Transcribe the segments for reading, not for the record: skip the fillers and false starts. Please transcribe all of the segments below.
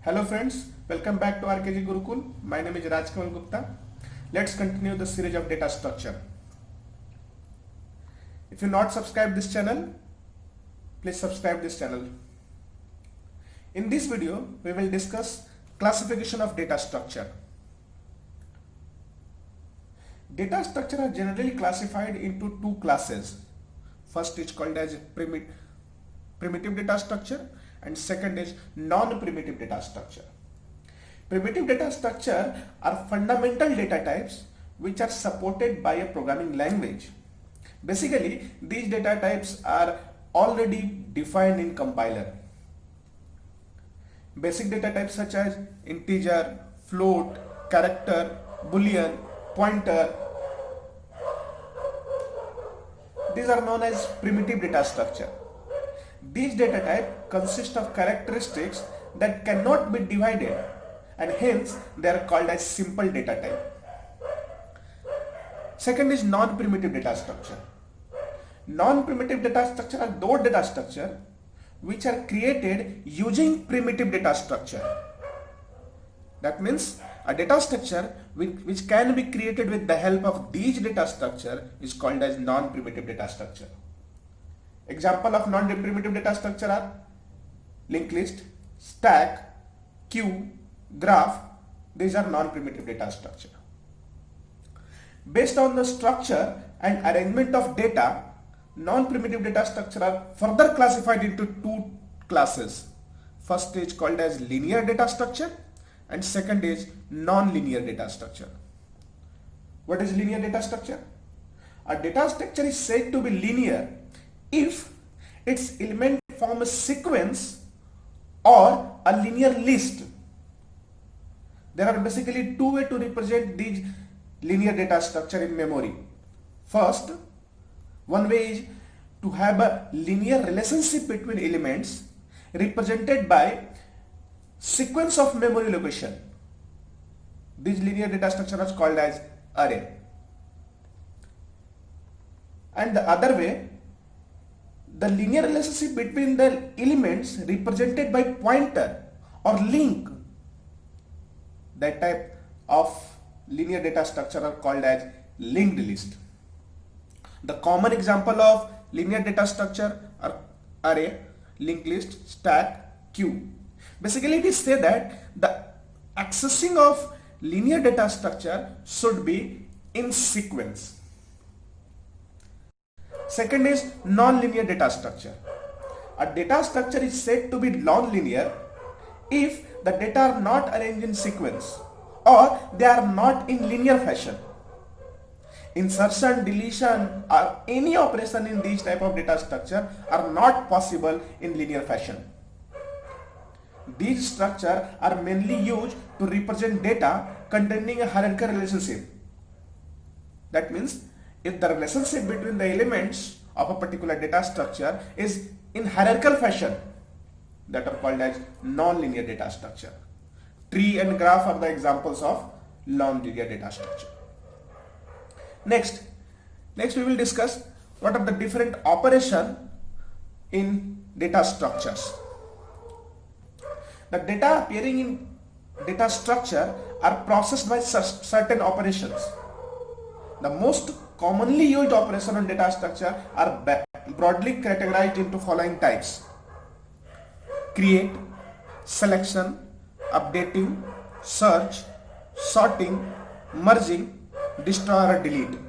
Hello friends, welcome back to RKG Gurukul. My name is Rajkamal Gupta. Let's continue the series of data structure. If you not subscribe this channel, please subscribe this channel. In this video, we will discuss classification of data structure. Data structure are generally classified into two classes. First is called as primitive data structure and second is non-primitive data structure. Primitive data structure are fundamental data types which are supported by a programming language. Basically, these data types are already defined in compiler. Basic data types such as integer, float, character, boolean, pointer, these are known as primitive data structure. These data type consist of characteristics that cannot be divided and hence they are called as simple data type. Second is non-primitive data structure. Non-primitive data structure are those data structure which are created using primitive data structure. That means a data structure which can be created with the help of these data structure is called as non-primitive data structure. Example of non-primitive data structure are linked list, stack, queue, graph. These are non-primitive data structure. Based on the structure and arrangement of data, non-primitive data structure are further classified into two classes. First is called as linear data structure and second is non-linear data structure. What is linear data structure? A data structure is said to be linear if its element form a sequence or a linear list. There are basically two ways to represent these linear data structure in memory. First, one way is to have a linear relationship between elements represented by sequence of memory location. This linear data structure is called as array. And the other way, the linear relationship between the elements represented by pointer or link. That type of linear data structure are called as linked list. The common example of linear data structure are array, linked list, stack, queue. Basically, it is said that the accessing of linear data structure should be in sequence. Second is non-linear data structure. A data structure is said to be non-linear if the data are not arranged in sequence or they are not in linear fashion. Insertion, deletion or any operation in these type of data structure are not possible in linear fashion. These structures are mainly used to represent data containing a hierarchical relationship. That means if the relationship between the elements of a particular data structure is in hierarchical fashion, that are called as non-linear data structure. Tree and graph are the examples of non-linear data structure. Next we will discuss what are the different operations in data structures. The data appearing in data structure are processed by certain operations. The most commonly used operations on data structure are broadly categorized into following types: create, selection, updating, search, sorting, merging, destroy or delete.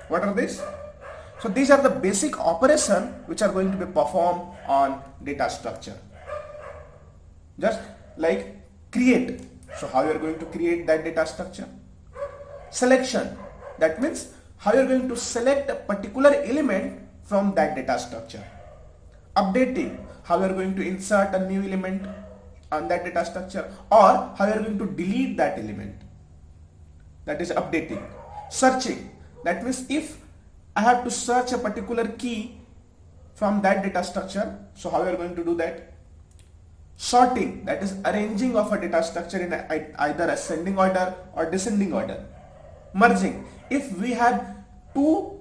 What are these? So these are the basic operations which are going to be performed on data structure. Just like create. So how you are going to create that data structure? Selection. That means how you are going to select a particular element from that data structure. Updating. How you are going to insert a new element on that data structure or how you are going to delete that element. That is updating. Searching. That means if I have to search a particular key from that data structure, so how you are going to do that? Sorting. That is arranging of a data structure in either ascending order or descending order. Merging. If we have two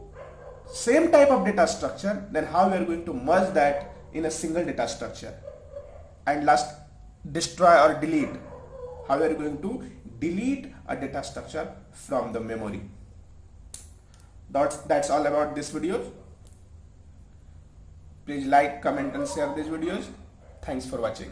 same type of data structure, then how we are going to merge that in a single data structure. And last, destroy or delete. How are you going to delete a data structure from the memory? That's all about this video. Please like, comment and share these videos. Thanks for watching.